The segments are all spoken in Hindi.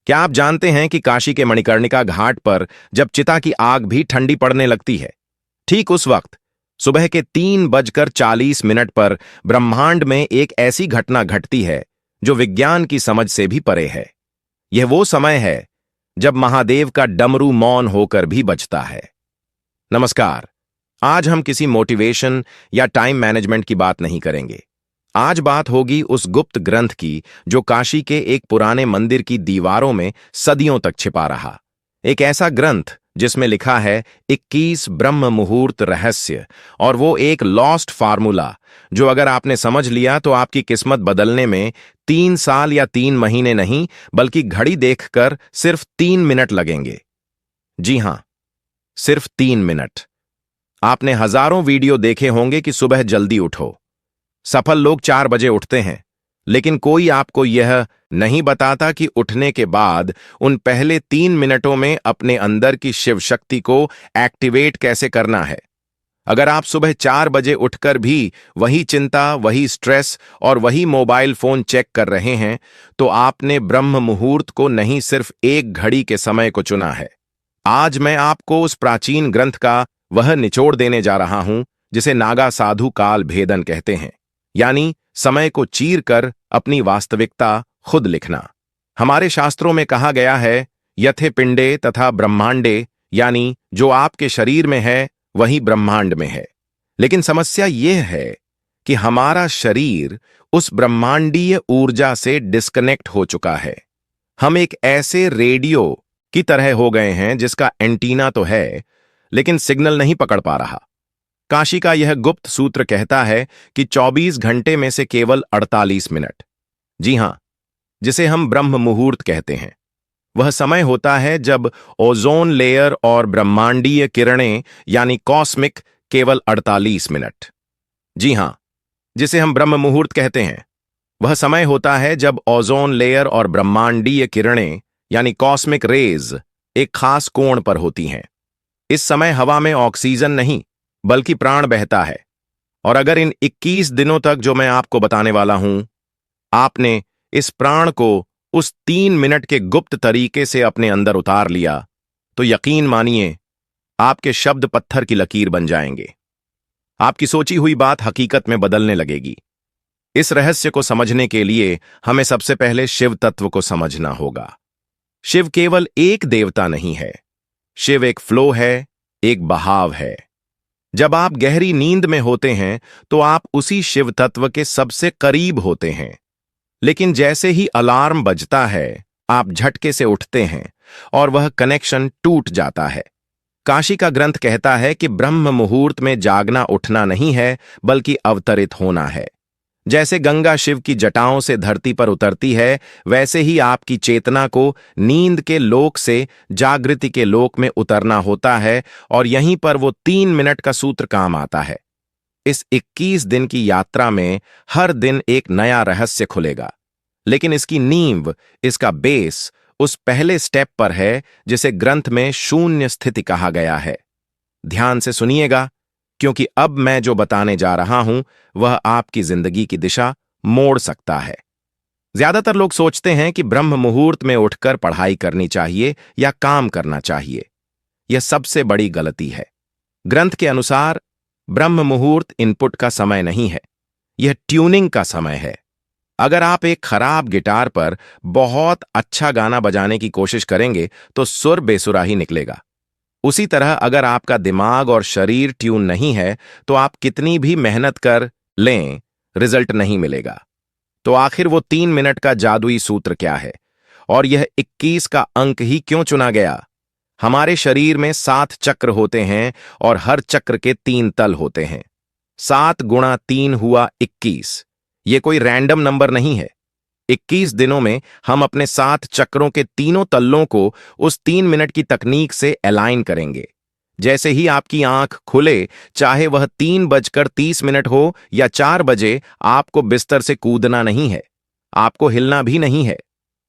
क्या आप जानते हैं कि काशी के मणिकर्णिका घाट पर जब चिता की आग भी ठंडी पड़ने लगती है, ठीक उस वक्त सुबह के 3:40 पर ब्रह्मांड में एक ऐसी घटना घटती है जो विज्ञान की समझ से भी परे है। यह वो समय है जब महादेव का डमरू मौन होकर भी बजता है। नमस्कार। आज हम किसी मोटिवेशन या टाइम मैनेजमेंट की बात नहीं करेंगे। आज बात होगी उस गुप्त ग्रंथ की जो काशी के एक पुराने मंदिर की दीवारों में सदियों तक छिपा रहा। एक ऐसा ग्रंथ जिसमें लिखा है 21 ब्रह्म मुहूर्त रहस्य, और वो एक लॉस्ट फार्मूला जो अगर आपने समझ लिया तो आपकी किस्मत बदलने में 3 साल या 3 महीने नहीं, बल्कि घड़ी देखकर सिर्फ 3 मिनट लगेंगे। जी हां, सिर्फ 3 मिनट। आपने हजारों वीडियो देखे होंगे कि सुबह जल्दी उठो। सफल लोग 4 बजे उठते हैं, लेकिन कोई आपको यह नहीं बताता कि उठने के बाद उन पहले 3 मिनटों में अपने अंदर की शिव शक्ति को एक्टिवेट कैसे करना है। अगर आप सुबह 4 बजे उठकर भी वही चिंता, वही स्ट्रेस और वही मोबाइल फोन चेक कर रहे हैं, तो आपने ब्रह्म मुहूर्त को नहीं, सिर्फ एक घड़ी के समय को चुना है। आज मैं आपको उस प्राचीन ग्रंथ का वह निचोड़ देने जा रहा हूं जिसे नागा साधु काल भेदन कहते हैं, यानी समय को चीर कर अपनी वास्तविकता खुद लिखना। हमारे शास्त्रों में कहा गया है, यथे पिंडे तथा ब्रह्मांडे, यानी जो आपके शरीर में है वही ब्रह्मांड में है। लेकिन समस्या यह है कि हमारा शरीर उस ब्रह्मांडीय ऊर्जा से डिस्कनेक्ट हो चुका है। हम एक ऐसे रेडियो की तरह हो गए हैं जिसका एंटीना तो है, लेकिन सिग्नल नहीं पकड़ पा रहा। काशी का यह गुप्त सूत्र कहता है कि 24 घंटे में से केवल 48 मिनट, जी हां, जिसे हम ब्रह्म मुहूर्त कहते हैं, वह समय होता है जब ओजोन लेयर और ब्रह्मांडीय किरणें यानी कॉस्मिक केवल 48 मिनट। जी हां, जिसे हम ब्रह्म मुहूर्त कहते हैं, वह समय होता है जब ओजोन लेयर और ब्रह्मांडीय किरणें यानी कॉस्मिक रेज एक खास कोण पर होती हैं। इस समय हवा में ऑक्सीजन नहीं, बल्कि प्राण बहता है। और अगर इन 21 दिनों तक जो मैं आपको बताने वाला हूं, आपने इस प्राण को उस 3 मिनट के गुप्त तरीके से अपने अंदर उतार लिया, तो यकीन मानिए आपके शब्द पत्थर की लकीर बन जाएंगे। आपकी सोची हुई बात हकीकत में बदलने लगेगी। इस रहस्य को समझने के लिए हमें सबसे पहले शिव तत्व को समझना होगा। शिव केवल एक देवता नहीं है, शिव एक फ्लो है, एक बहाव है। जब आप गहरी नींद में होते हैं तो आप उसी शिव तत्व के सबसे करीब होते हैं, लेकिन जैसे ही अलार्म बजता है आप झटके से उठते हैं और वह कनेक्शन टूट जाता है। काशी का ग्रंथ कहता है कि ब्रह्म मुहूर्त में जागना उठना नहीं है, बल्कि अवतरित होना है। जैसे गंगा शिव की जटाओं से धरती पर उतरती है, वैसे ही आपकी चेतना को नींद के लोक से जागृति के लोक में उतरना होता है, और यहीं पर वो 3 मिनट का सूत्र काम आता है। इस 21 दिन की यात्रा में हर दिन एक नया रहस्य खुलेगा, लेकिन इसकी नींव, इसका बेस उस पहले स्टेप पर है जिसे ग्रंथ में शून्य स्थिति कहा गया है। ध्यान से सुनिएगा, क्योंकि अब मैं जो बताने जा रहा हूं वह आपकी जिंदगी की दिशा मोड़ सकता है। ज्यादातर लोग सोचते हैं कि ब्रह्म मुहूर्त में उठकर पढ़ाई करनी चाहिए या काम करना चाहिए। यह सबसे बड़ी गलती है। ग्रंथ के अनुसार ब्रह्म मुहूर्त इनपुट का समय नहीं है, यह ट्यूनिंग का समय है। अगर आप एक खराब गिटार पर बहुत अच्छा गाना बजाने की कोशिश करेंगे तो सुर बेसुरा ही निकलेगा। उसी तरह अगर आपका दिमाग और शरीर ट्यून नहीं है तो आप कितनी भी मेहनत कर लें, रिजल्ट नहीं मिलेगा। तो आखिर वो 3 मिनट का जादुई सूत्र क्या है, और यह 21 का अंक ही क्यों चुना गया? हमारे शरीर में 7 चक्र होते हैं और हर चक्र के 3 तल होते हैं। 7 गुणा 3 हुआ 21। ये कोई रैंडम नंबर नहीं है। 21 दिनों में हम अपने 7 चक्रों के तीनों तल्लों को उस 3 मिनट की तकनीक से अलाइन करेंगे। जैसे ही आपकी आंख खुले, चाहे वह 3:30 हो या 4 बजे, आपको बिस्तर से कूदना नहीं है, आपको हिलना भी नहीं है।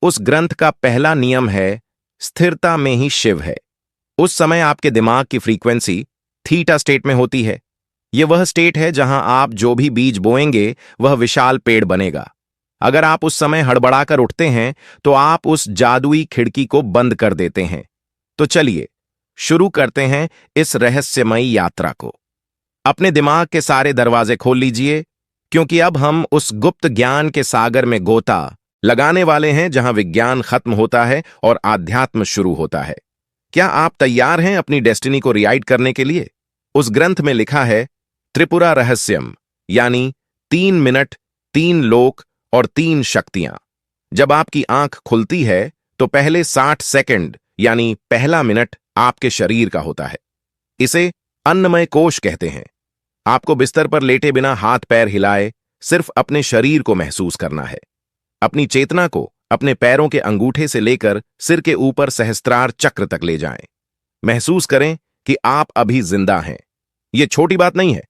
उस ग्रंथ का पहला नियम है, स्थिरता में ही शिव है। उस समय आपके दिमाग की फ्रीक्वेंसी थीटा स्टेट में होती है। यह वह स्टेट है जहां आप जो भी बीज बोएंगे वह विशाल पेड़ बनेगा। अगर आप उस समय हड़बड़ाकर उठते हैं तो आप उस जादुई खिड़की को बंद कर देते हैं। तो चलिए शुरू करते हैं इस रहस्यमयी यात्रा को। अपने दिमाग के सारे दरवाजे खोल लीजिए, क्योंकि अब हम उस गुप्त ज्ञान के सागर में गोता लगाने वाले हैं जहां विज्ञान खत्म होता है और आध्यात्म शुरू होता है। क्या आप तैयार हैं अपनी डेस्टिनी को रिराइट करने के लिए? उस ग्रंथ में लिखा है त्रिपुरा रहस्यम, यानी 3 मिनट, 3 लोक और 3 शक्तियां। जब आपकी आंख खुलती है तो पहले 60 सेकंड यानी पहला मिनट आपके शरीर का होता है। इसे अन्नमय कोश कहते हैं। आपको बिस्तर पर लेटे बिना हाथ पैर हिलाए सिर्फ अपने शरीर को महसूस करना है। अपनी चेतना को अपने पैरों के अंगूठे से लेकर सिर के ऊपर सहस्त्रार चक्र तक ले जाएं। महसूस करें कि आप अभी जिंदा हैं। यह छोटी बात नहीं है।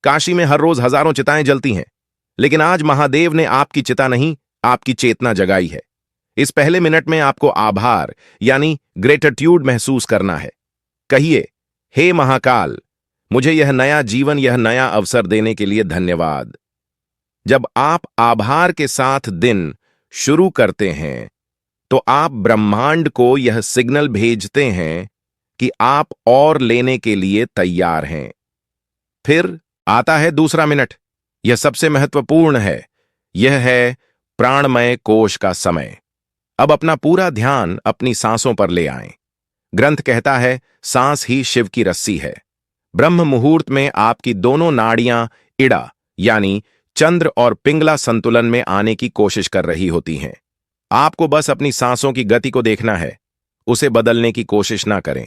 काशी में हर रोज हजारों चिताएं जलती हैं, लेकिन आज महादेव ने आपकी चिता नहीं, आपकी चेतना जगाई है। इस पहले मिनट में आपको आभार यानी ग्रेटिट्यूड महसूस करना है। कहिए, हे महाकाल, मुझे यह नया जीवन, यह नया अवसर देने के लिए धन्यवाद। जब आप आभार के साथ दिन शुरू करते हैं तो आप ब्रह्मांड को यह सिग्नल भेजते हैं कि आप और लेने के लिए तैयार हैं। फिर आता है दूसरा मिनट। यह सबसे महत्वपूर्ण है। यह है प्राणमय कोश का समय। अब अपना पूरा ध्यान अपनी सांसों पर ले आएं। ग्रंथ कहता है सांस ही शिव की रस्सी है। ब्रह्म मुहूर्त में आपकी दोनों नाड़ियां इड़ा यानी चंद्र और पिंगला संतुलन में आने की कोशिश कर रही होती हैं। आपको बस अपनी सांसों की गति को देखना है। उसे बदलने की कोशिश ना करें।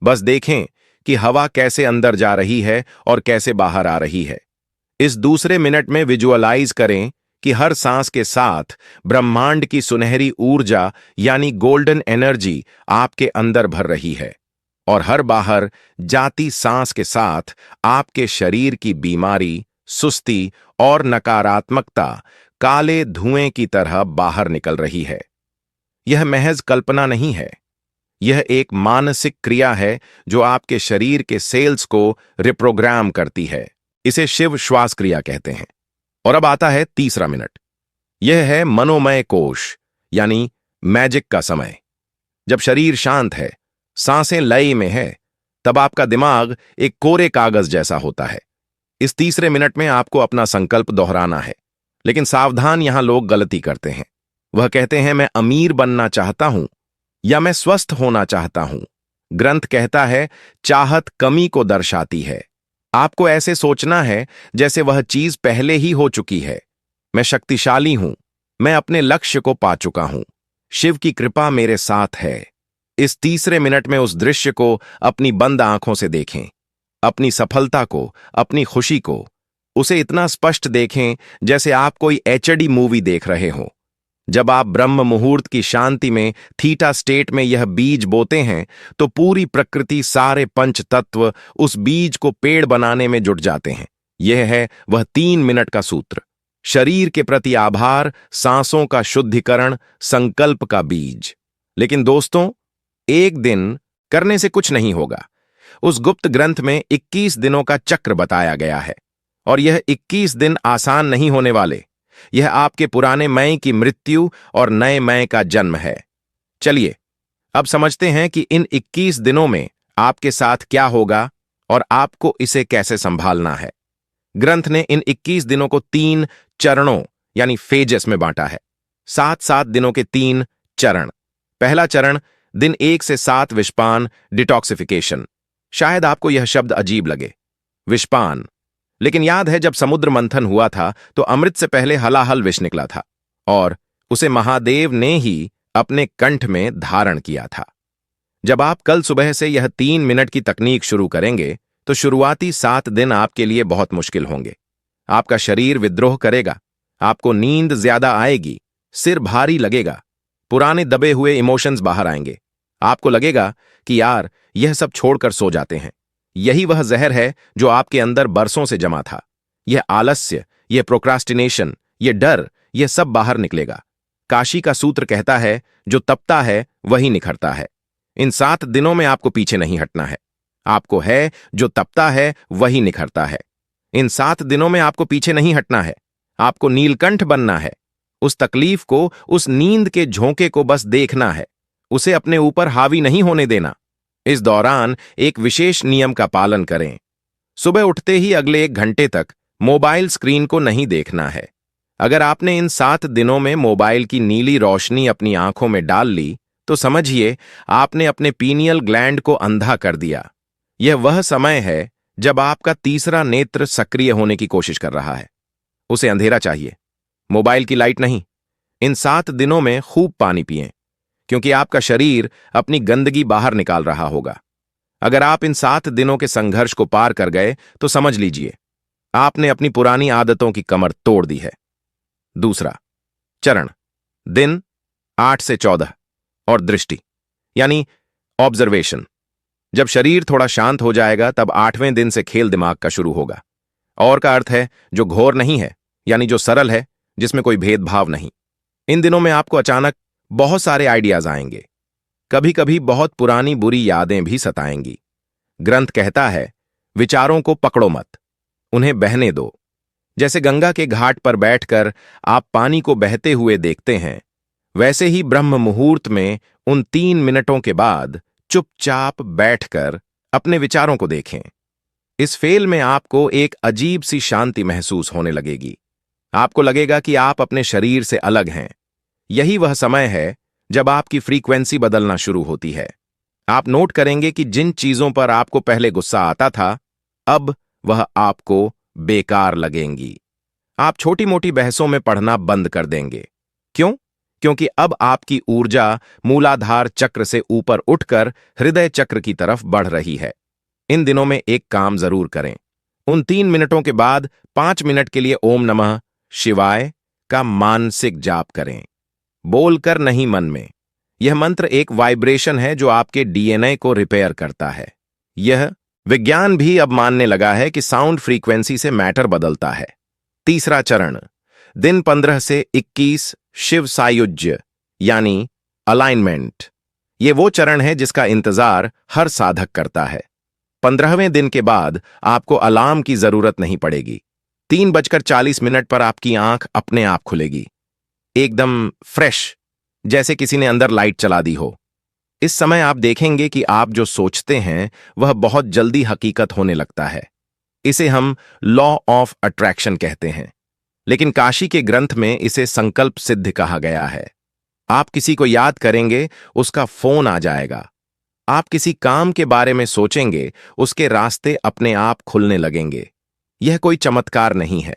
बस देखें कि हवा कैसे अंदर जा रही है और कैसे बाहर आ रही है। इस दूसरे मिनट में विजुअलाइज करें कि हर सांस के साथ ब्रह्मांड की सुनहरी ऊर्जा यानी गोल्डन एनर्जी आपके अंदर भर रही है, और हर बाहर जाती सांस के साथ आपके शरीर की बीमारी, सुस्ती और नकारात्मकता काले धुएं की तरह बाहर निकल रही है। यह महज कल्पना नहीं है। यह एक मानसिक क्रिया है जो आपके शरीर के सेल्स को रिप्रोग्राम करती है। इसे शिव श्वास क्रिया कहते हैं। और अब आता है तीसरा मिनट। यह है मनोमय कोश यानी मैजिक का समय। जब शरीर शांत है, सांसें लय में है, तब आपका दिमाग एक कोरे कागज जैसा होता है। इस तीसरे मिनट में आपको अपना संकल्प दोहराना है। लेकिन सावधान, यहां लोग गलती करते हैं। वह कहते हैं मैं अमीर बनना चाहता हूं या मैं स्वस्थ होना चाहता हूं। ग्रंथ कहता है चाहत कमी को दर्शाती है। आपको ऐसे सोचना है जैसे वह चीज पहले ही हो चुकी है। मैं शक्तिशाली हूं, मैं अपने लक्ष्य को पा चुका हूं, शिव की कृपा मेरे साथ है। इस तीसरे मिनट में उस दृश्य को अपनी बंद आंखों से देखें। अपनी सफलता को, अपनी खुशी को, उसे इतना स्पष्ट देखें जैसे आप कोई एचडी मूवी देख रहे हो। जब आप ब्रह्म मुहूर्त की शांति में थीटा स्टेट में यह बीज बोते हैं तो पूरी प्रकृति, सारे पंच तत्व उस बीज को पेड़ बनाने में जुट जाते हैं। यह है वह 3 मिनट का सूत्र। शरीर के प्रति आभार, सांसों का शुद्धिकरण, संकल्प का बीज। लेकिन दोस्तों, एक दिन करने से कुछ नहीं होगा। उस गुप्त ग्रंथ में 21 दिनों का चक्र बताया गया है, और यह 21 दिन आसान नहीं होने वाले। यह आपके पुराने मैं की मृत्यु और नए मैं का जन्म है। चलिए अब समझते हैं कि इन 21 दिनों में आपके साथ क्या होगा और आपको इसे कैसे संभालना है। ग्रंथ ने इन 21 दिनों को 3 चरणों यानी फेजेस में बांटा है। 7-7 दिनों के 3 चरण। पहला चरण दिन 1 से 7 विषपान डिटॉक्सिफिकेशन। शायद आपको यह शब्द अजीब लगे, विषपान, लेकिन याद है जब समुद्र मंथन हुआ था तो अमृत से पहले हलाहल विष निकला था और उसे महादेव ने ही अपने कंठ में धारण किया था। जब आप कल सुबह से यह 3 मिनट की तकनीक शुरू करेंगे तो शुरुआती 7 दिन आपके लिए बहुत मुश्किल होंगे। आपका शरीर विद्रोह करेगा, आपको नींद ज्यादा आएगी, सिर भारी लगेगा, पुराने दबे हुए इमोशंस बाहर आएंगे। आपको लगेगा कि यार यह सब छोड़कर सो जाते हैं। यही वह जहर है जो आपके अंदर बरसों से जमा था। यह आलस्य, यह प्रोक्रास्टिनेशन, यह डर, यह सब बाहर निकलेगा। काशी का सूत्र कहता है जो तपता है वही निखरता है। इन 7 दिनों में आपको पीछे नहीं हटना है। आपको है जो तपता है वही निखरता है। इन 7 दिनों में आपको पीछे नहीं हटना है। आपको नीलकंठ बनना है। उस तकलीफ को, उस नींद के झोंके को बस देखना है, उसे अपने ऊपर हावी नहीं होने देना। इस दौरान एक विशेष नियम का पालन करें। सुबह उठते ही अगले 1 घंटे तक मोबाइल स्क्रीन को नहीं देखना है। अगर आपने इन 7 दिनों में मोबाइल की नीली रोशनी अपनी आंखों में डाल ली, तो समझिए आपने अपने पीनियल ग्लैंड को अंधा कर दिया। यह वह समय है जब आपका तीसरा नेत्र सक्रिय होने की कोशिश कर रहा है। उसे अंधेरा चाहिए, मोबाइल की लाइट नहीं। इन 7 दिनों में खूब पानी पिएं, क्योंकि आपका शरीर अपनी गंदगी बाहर निकाल रहा होगा। अगर आप इन 7 दिनों के संघर्ष को पार कर गए, तो समझ लीजिए आपने अपनी पुरानी आदतों की कमर तोड़ दी है। दूसरा चरण, दिन 8 से 14 और दृष्टि यानी ऑब्जर्वेशन। जब शरीर थोड़ा शांत हो जाएगा, तब 8वें दिन से खेल दिमाग का शुरू होगा। और का अर्थ है जो घोर नहीं है, यानी जो सरल है, जिसमें कोई भेदभाव नहीं। इन दिनों में आपको अचानक बहुत सारे आइडियाज आएंगे। कभी कभी बहुत पुरानी बुरी यादें भी सताएंगी। ग्रंथ कहता है, विचारों को पकड़ो मत, उन्हें बहने दो। जैसे गंगा के घाट पर बैठकर आप पानी को बहते हुए देखते हैं, वैसे ही ब्रह्म मुहूर्त में उन 3 मिनटों के बाद चुपचाप बैठकर अपने विचारों को देखें। इस फेल में आपको एक अजीब सी शांति महसूस होने लगेगी। आपको लगेगा कि आप अपने शरीर से अलग हैं। यही वह समय है जब आपकी फ्रीक्वेंसी बदलना शुरू होती है। आप नोट करेंगे कि जिन चीजों पर आपको पहले गुस्सा आता था, अब वह आपको बेकार लगेंगी। आप छोटी मोटी बहसों में पढ़ना बंद कर देंगे। क्यों? क्योंकि अब आपकी ऊर्जा मूलाधार चक्र से ऊपर उठकर हृदय चक्र की तरफ बढ़ रही है। इन दिनों में एक काम जरूर करें। उन 3 मिनटों के बाद 5 मिनट के लिए ओम नमः शिवाय का मानसिक जाप करें, बोलकर नहीं, मन में। यह मंत्र एक वाइब्रेशन है जो आपके डीएनए को रिपेयर करता है। यह विज्ञान भी अब मानने लगा है कि साउंड फ्रीक्वेंसी से मैटर बदलता है। तीसरा चरण, दिन 15 से 21 शिव सायुज्य यानी अलाइनमेंट। यह वो चरण है जिसका इंतजार हर साधक करता है। 15वें दिन के बाद आपको अलार्म की जरूरत नहीं पड़ेगी। 3:40 पर आपकी आंख अपने आप खुलेगी, एकदम फ्रेश, जैसे किसी ने अंदर लाइट चला दी हो। इस समय आप देखेंगे कि आप जो सोचते हैं वह बहुत जल्दी हकीकत होने लगता है। इसे हम लॉ ऑफ अट्रैक्शन कहते हैं, लेकिन काशी के ग्रंथ में इसे संकल्प सिद्ध कहा गया है। आप किसी को याद करेंगे, उसका फोन आ जाएगा। आप किसी काम के बारे में सोचेंगे, उसके रास्ते अपने आप खुलने लगेंगे। यह कोई चमत्कार नहीं है।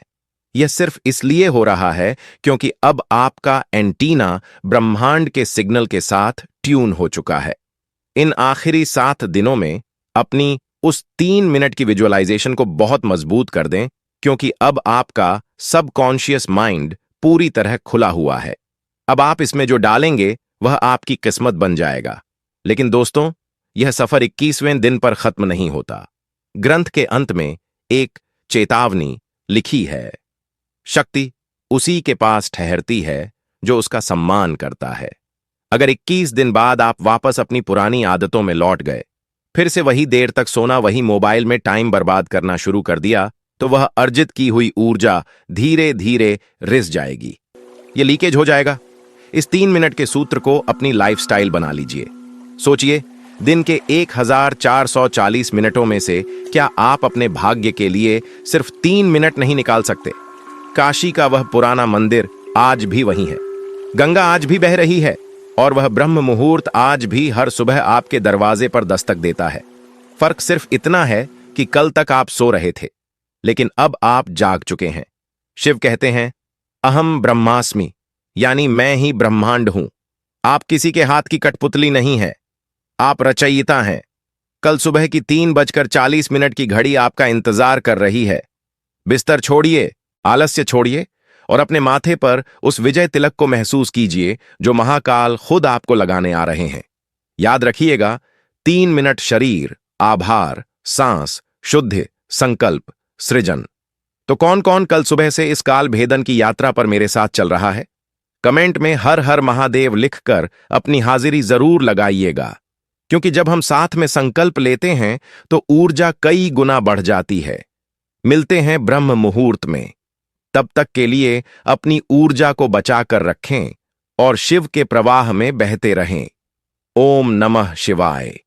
यह सिर्फ इसलिए हो रहा है क्योंकि अब आपका एंटीना ब्रह्मांड के सिग्नल के साथ ट्यून हो चुका है। इन आखिरी 7 दिनों में अपनी उस 3 मिनट की विजुअलाइजेशन को बहुत मजबूत कर दें, क्योंकि अब आपका सबकॉन्शियस माइंड पूरी तरह खुला हुआ है। अब आप इसमें जो डालेंगे वह आपकी किस्मत बन जाएगा। लेकिन दोस्तों, यह सफर 21वें दिन पर खत्म नहीं होता। ग्रंथ के अंत में एक चेतावनी लिखी है, शक्ति उसी के पास ठहरती है जो उसका सम्मान करता है। अगर 21 दिन बाद आप वापस अपनी पुरानी आदतों में लौट गए, फिर से वही देर तक सोना, वही मोबाइल में टाइम बर्बाद करना शुरू कर दिया, तो वह अर्जित की हुई ऊर्जा धीरे धीरे रिस जाएगी। यह लीकेज हो जाएगा। इस 3 मिनट के सूत्र को अपनी लाइफस्टाइल बना लीजिए। सोचिए, दिन के 1440 मिनटों में से क्या आप अपने भाग्य के लिए सिर्फ 3 मिनट नहीं निकाल सकते? काशी का वह पुराना मंदिर आज भी वही है, गंगा आज भी बह रही है, और वह ब्रह्म मुहूर्त आज भी हर सुबह आपके दरवाजे पर दस्तक देता है। फर्क सिर्फ इतना है कि कल तक आप सो रहे थे, लेकिन अब आप जाग चुके हैं। शिव कहते हैं, अहम ब्रह्मास्मि, यानी मैं ही ब्रह्मांड हूं। आप किसी के हाथ की कठपुतली नहीं है, आप रचयिता हैं। कल सुबह की 3:40 की घड़ी आपका इंतजार कर रही है। बिस्तर छोड़िए, आलस्य छोड़िए, और अपने माथे पर उस विजय तिलक को महसूस कीजिए जो महाकाल खुद आपको लगाने आ रहे हैं। याद रखिएगा, 3 मिनट शरीर, आभार, सांस, शुद्ध, संकल्प, सृजन। तो कौन कौन कल सुबह से इस काल भेदन की यात्रा पर मेरे साथ चल रहा है? कमेंट में हर हर महादेव लिखकर अपनी हाजिरी जरूर लगाइएगा, क्योंकि जब हम साथ में संकल्प लेते हैं तो ऊर्जा कई गुना बढ़ जाती है। मिलते हैं ब्रह्म मुहूर्त में। तब तक के लिए अपनी ऊर्जा को बचाकर रखें और शिव के प्रवाह में बहते रहें। ओम नमः शिवाय।